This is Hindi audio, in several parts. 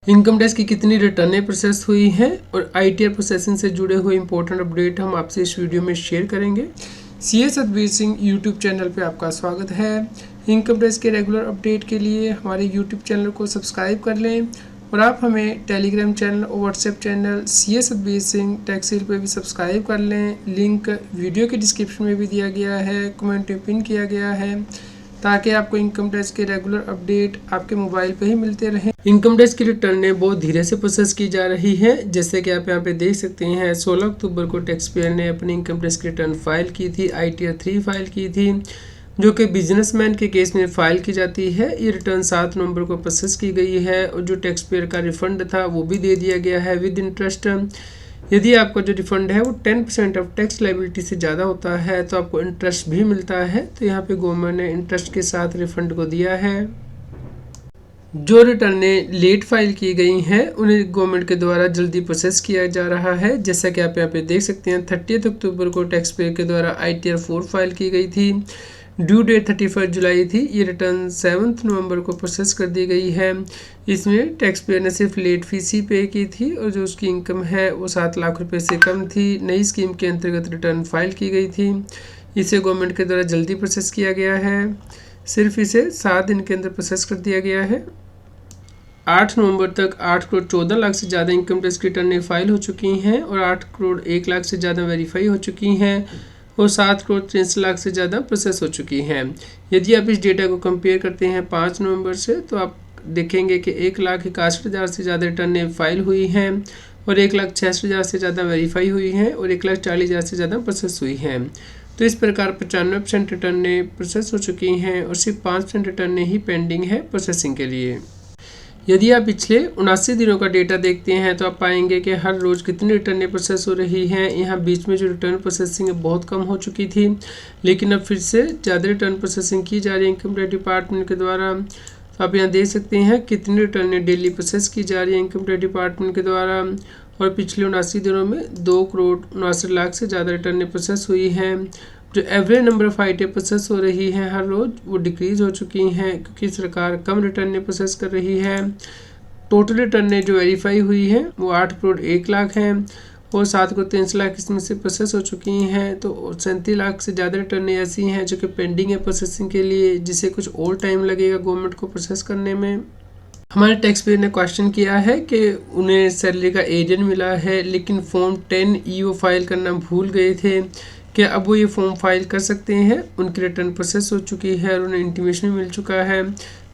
इनकम टैक्स की कितनी रिटर्नें प्रोसेस हुई हैं और आईटीआर प्रोसेसिंग से जुड़े हुए इंपॉर्टेंट अपडेट हम आपसे इस वीडियो में शेयर करेंगे। CA Satbir Singh YouTube channel पे आपका स्वागत है। इनकम टैक्स के रेगुलर अपडेट के लिए हमारे यूट्यूब चैनल को सब्सक्राइब कर लें और आप हमें टेलीग्राम चैनल और WhatsApp channel CA Satbir Singh tax hill पे भी सब्सक्राइब कर लें। लिंक वीडियो के डिस्क्रिप्शन में भी दिया गया है, कमेंट में पिन किया गया है, ताकि आपको इनकम टैक्स के रेगुलर अपडेट आपके मोबाइल पे ही मिलते रहें। इनकम टैक्स की रिटर्नें बहुत धीरे से प्रोसेस की जा रही है। जैसे कि आप यहाँ पे देख सकते हैं 16 अक्टूबर को टैक्स पेयर ने अपनी इनकम टैक्स की रिटर्न फाइल की थी, ITR 3 फाइल की थी, जो कि बिजनेसमैन के केस में फाइल की जाती है। ये रिटर्न 7 नवंबर को प्रोसेस की गई है और जो टैक्स पेयर का रिफंड था वो भी दे दिया गया है विद इंटरेस्ट। यदि आपका जो रिफंड है वो 10% ऑफ टैक्स लायबिलिटी से ज़्यादा होता है तो आपको इंटरेस्ट भी मिलता है। तो यहाँ पे गवर्नमेंट ने इंटरेस्ट के साथ रिफंड को दिया है। जो रिटर्नें लेट फाइल की गई हैं उन्हें गवर्नमेंट के द्वारा जल्दी प्रोसेस किया जा रहा है। जैसा कि आप यहाँ पे देख सकते हैं 30 अक्टूबर को टैक्स पेयर के द्वारा ITR 4 फाइल की गई थी। ड्यू डेट 31 जुलाई थी। ये रिटर्न 7 नवंबर को प्रोसेस कर दी गई है। इसमें टैक्स पेयर ने सिर्फ लेट फीस ही पे की थी और जो उसकी इनकम है वो 7 लाख रुपए से कम थी। नई स्कीम के अंतर्गत रिटर्न फाइल की गई थी। इसे गवर्नमेंट के द्वारा जल्दी प्रोसेस किया गया है। सिर्फ इसे 7 दिन के अंदर प्रोसेस कर दिया गया है। 8 नवंबर तक 8 करोड़ 14 लाख से ज़्यादा इनकम टैक्स रिटर्नें फाइल हो चुकी हैं और 8 करोड़ 1 लाख से ज़्यादा वेरीफाई हो चुकी हैं और 7 करोड़ 63 लाख से ज़्यादा प्रोसेस हो चुकी हैं। यदि आप इस डेटा को कंपेयर करते हैं 5 नवंबर से तो आप देखेंगे कि 1,61,000 से ज़्यादा रिटर्नें फाइल हुई हैं और 1,66,000 से ज़्यादा वेरीफाई हुई हैं और 1,40,000 से ज़्यादा प्रोसेस हुई हैं। तो इस प्रकार 95% रिटर्नें प्रोसेस हो चुकी हैं और सिर्फ 5% रिटर्नें ही पेंडिंग है प्रोसेसिंग के लिए। यदि आप पिछले 79 दिनों का डेटा देखते हैं तो आप पाएंगे कि हर रोज़ कितनी रिटर्नें प्रोसेस हो रही हैं। यहाँ बीच में जो रिटर्न प्रोसेसिंग है बहुत कम हो चुकी थी, लेकिन अब फिर से ज़्यादा रिटर्न प्रोसेसिंग की जा रही है इनकम टैक्स डिपार्टमेंट के द्वारा। तो आप यहाँ देख सकते हैं कितनी रिटर्नें डेली प्रोसेस की जा रही है इनकम टैक्स डिपार्टमेंट के द्वारा और पिछले 79 दिनों में 2 करोड़ 69 लाख से ज़्यादा रिटर्नें प्रोसेस हुई हैं। जो average number of ITR process हो रही है हर रोज़ वो डिक्रीज़ हो चुकी हैं क्योंकि सरकार कम रिटर्नें प्रोसेस कर रही है। टोटल रिटर्नें जो वेरीफाई हुई हैं वो 8 करोड़ 1 लाख हैं और 7 करोड़ 63 लाख इसमें से प्रोसेस हो चुकी हैं। तो 37 लाख से ज़्यादा रिटर्नें ऐसी हैं जो कि पेंडिंग है प्रोसेसिंग के लिए, जिसे कुछ और टाइम लगेगा गवर्नमेंट को प्रोसेस करने में। हमारे टैक्स पेयर ने क्वेश्चन किया है कि उन्हें सैलरी का एजेंट मिला है लेकिन फॉर्म 10E फाइल करना भूल गए थे, क्या अब वो ये फॉर्म फाइल कर सकते हैं? उनकी रिटर्न प्रोसेस हो चुकी है और उन्हें इंटीमेशन भी मिल चुका है।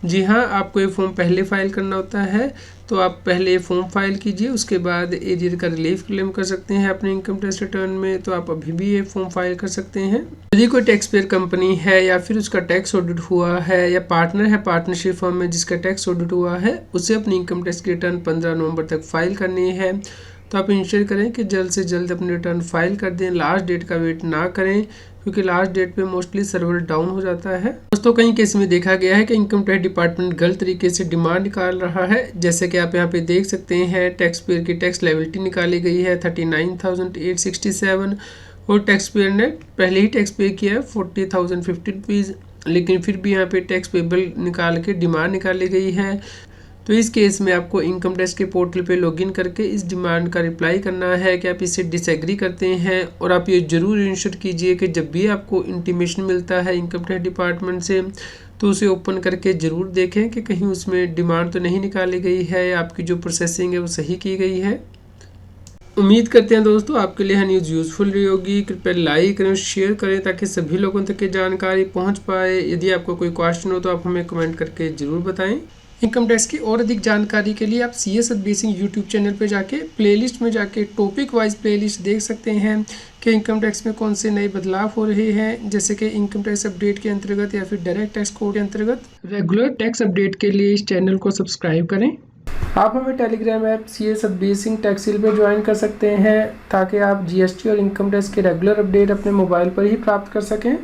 जी हाँ, आपको ये फॉर्म पहले फाइल करना होता है, तो आप पहले ये फॉर्म फाइल कीजिए, उसके बाद एरियर का रिलीफ क्लेम कर सकते हैं अपने इनकम टैक्स रिटर्न में। तो आप अभी भी ये फॉर्म फाइल कर सकते हैं। यदि कोई टैक्स पेयर कंपनी है या फिर उसका टैक्स ऑडिट हुआ है या पार्टनर है पार्टनरशिप फर्म में जिसका टैक्स ऑडिट हुआ है, उसे अपनी इनकम टैक्स की रिटर्न 15 नवंबर तक फाइल करनी है। तो आप इंश्योर करें कि जल्द से जल्द अपनी रिटर्न फाइल कर दें, लास्ट डेट का वेट ना करें क्योंकि लास्ट डेट पे मोस्टली सर्वर डाउन हो जाता है। दोस्तों कई केस में देखा गया है कि इनकम टैक्स डिपार्टमेंट गलत तरीके से डिमांड निकाल रहा है। जैसे कि आप यहाँ पे देख सकते हैं टैक्स पेयर की टैक्स लायबिलिटी निकाली गई है 39,867 और टैक्स पेयर ने पहले ही टैक्स पे किया है 40,050 रुपीज़, लेकिन फिर भी यहाँ पे टैक्स पेबल निकाल के डिमांड निकाली गई है। तो इस केस में आपको इनकम टैक्स के पोर्टल पे लॉगिन करके इस डिमांड का रिप्लाई करना है कि आप इसे डिसएग्री करते हैं और आप ये ज़रूर इंश्योर कीजिए कि जब भी आपको इंटीमेशन मिलता है इनकम टैक्स डिपार्टमेंट से तो उसे ओपन करके ज़रूर देखें कि कहीं उसमें डिमांड तो नहीं निकाली गई है या आपकी जो प्रोसेसिंग है वो सही की गई है। उम्मीद करते हैं दोस्तों आपके लिए यह न्यूज़ यूज़फुल रही होगी। कृपया लाइक करें, शेयर करें ताकि सभी लोगों तक ये जानकारी पहुँच पाए। यदि आपको कोई क्वेश्चन हो तो आप हमें कमेंट करके ज़रूर बताएँ। इनकम टैक्स की और अधिक जानकारी के लिए आप CA Satbir Singh YouTube channel पे जाके प्लेलिस्ट में जाके टॉपिक वाइज प्लेलिस्ट देख सकते हैं कि इनकम टैक्स में कौन से नए बदलाव हो रहे हैं, जैसे कि इनकम टैक्स अपडेट के अंतर्गत या फिर डायरेक्ट टैक्स कोड के अंतर्गत। रेगुलर टैक्स अपडेट के लिए इस चैनल को सब्सक्राइब करें। आप हमें Telegram app CA Satbir Singh tax hill पे ज्वाइन कर सकते हैं ताकि आप जीएसटी और इनकम टैक्स के रेगुलर अपडेट अपने मोबाइल पर ही प्राप्त कर सकें।